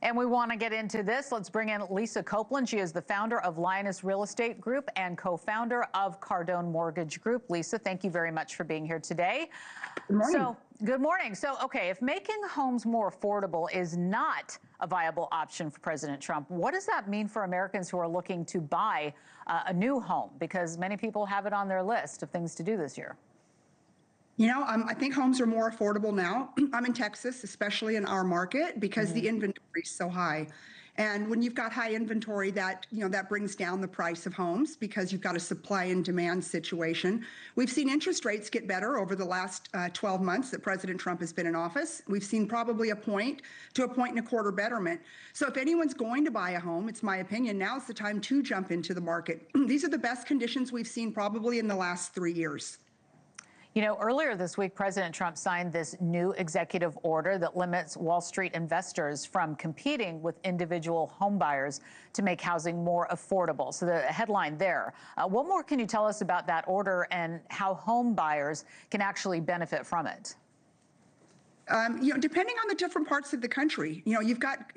And we want to get into this. Let's bring in Lisa Copeland. She is the founder of Lioness Real Estate Group and co-founder of Cardone Mortgage Group. Lisa, thank you very much for being here today. Good morning. Good morning. So, okay, if making homes more affordable is not a viable option for President Trump, what does that mean for Americans who are looking to buy a new home? Because many people have it on their list of things to do this year. You know, I think homes are more affordable now. I'm in Texas, especially in our market, because the inventory is so high. And when you've got high inventory, that brings down the price of homes because you've got a supply and demand situation. We've seen interest rates get better over the last 12 months that President Trump has been in office. We've seen probably a point to a point and a quarter betterment. So if anyone's going to buy a home, it's my opinion, now's the time to jump into the market. These are the best conditions we've seen probably in the last 3 years. You know, earlier this week, President Trump signed this new executive order that limits Wall Street investors from competing with individual home buyers to make housing more affordable. So the headline there. What more can you tell us about that order and how home buyers can actually benefit from it? Depending on the different parts of the country, you've got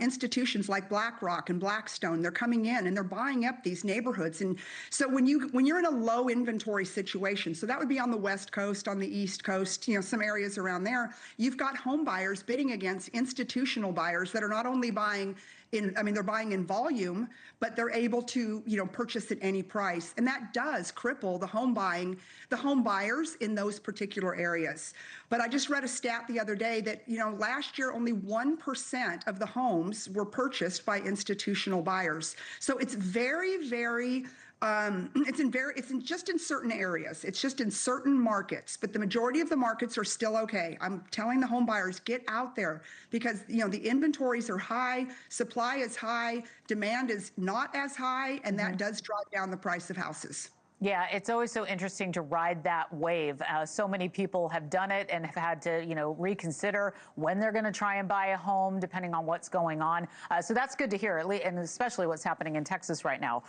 institutions like BlackRock and Blackstone. They're coming in and they're buying up these neighborhoods. And so when you're in a low inventory situation, so that would be on the West Coast, on the East Coast, some areas around there, you've got home buyers bidding against institutional buyers that are not only buying they're buying in volume, but they're able to, purchase at any price. And that does cripple the home buyers in those particular areas. But I just read a stat the other day that, last year only 1% of the homes were purchased by institutional buyers. So it's very, very just in certain areas. It's just in certain markets, but the majority of the markets are still okay. I'm telling the home buyers, get out there because, the inventories are high, supply is high, demand is not as high, and that does drive down the price of houses. Yeah, it's always so interesting to ride that wave. So many people have done it and have had to, reconsider when they're going to try and buy a home, depending on what's going on. So that's good to hear, and especially what's happening in Texas right now.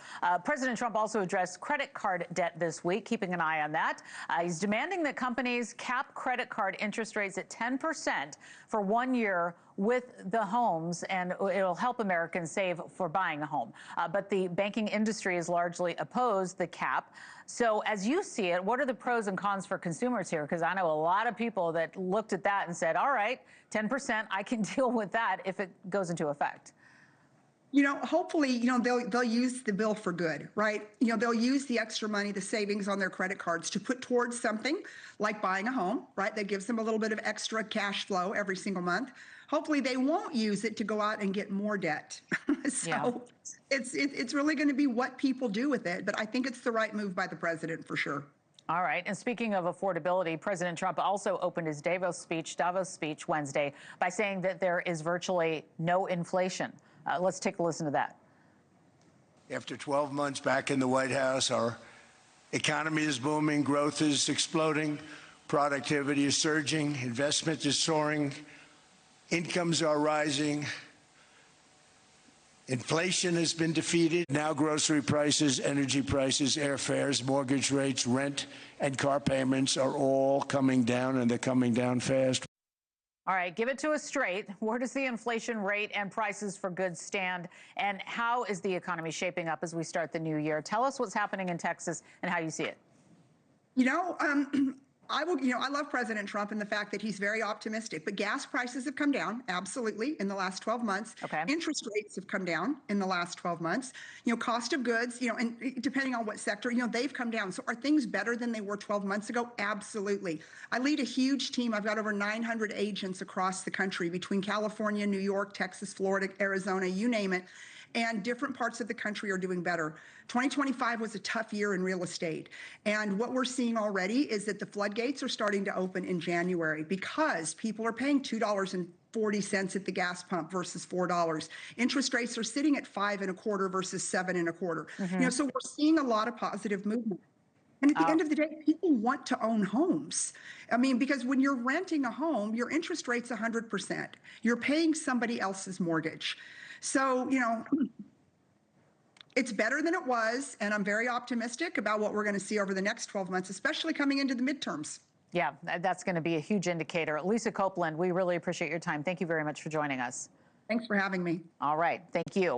President Trump also addressed credit card debt this week, keeping an eye on that. He's demanding that companies cap credit card interest rates at 10% for 1 year with the homes, and it'll help Americans save for buying a home. But the banking industry has largely opposed the cap. So as you see it, what are the pros and cons for consumers here? Because I know a lot of people that looked at that and said, all right, 10%, I can deal with that if it goes into effect. Hopefully, they'll use the bill for good, right? They'll use the extra money, the savings on their credit cards to put towards something like buying a home, right? That gives them a little bit of extra cash flow every single month. Hopefully they won't use it to go out and get more debt. It's really going to be what people do with it. But I think it's the right move by the president for sure. All right. And speaking of affordability, President Trump also opened his Davos speech Wednesday by saying that there is virtually no inflation. Let's take a listen to that. After 12 months back in the White House, our economy is booming, growth is exploding, productivity is surging, investment is soaring, incomes are rising, inflation has been defeated. Now grocery prices, energy prices, airfares, mortgage rates, rent, and car payments are all coming down, and they're coming down fast. All right, give it to us straight. Where does the inflation rate and prices for goods stand? And how is the economy shaping up as we start the new year? Tell us what's happening in Texas and how you see it. I love President Trump and the fact that he's very optimistic, but gas prices have come down, absolutely, in the last 12 months. Okay. Interest rates have come down in the last 12 months. Cost of goods, and depending on what sector, they've come down. So are things better than they were 12 months ago? Absolutely. I lead a huge team. I've got over 900 agents across the country between California, New York, Texas, Florida, Arizona, you name it. And different parts of the country are doing better. 2025 was a tough year in real estate. And what we're seeing already is that the floodgates are starting to open in January because people are paying $2.40 at the gas pump versus $4. Interest rates are sitting at 5.25% versus 7.25%. So we're seeing a lot of positive movement. And at the end of the day, people want to own homes. Because when you're renting a home, your interest rate's 100%. You're paying somebody else's mortgage. So, it's better than it was, and I'm very optimistic about what we're going to see over the next 12 months, especially coming into the midterms. Yeah, that's going to be a huge indicator. Lisa Copeland, we really appreciate your time. Thank you very much for joining us. Thanks for having me. All right. Thank you.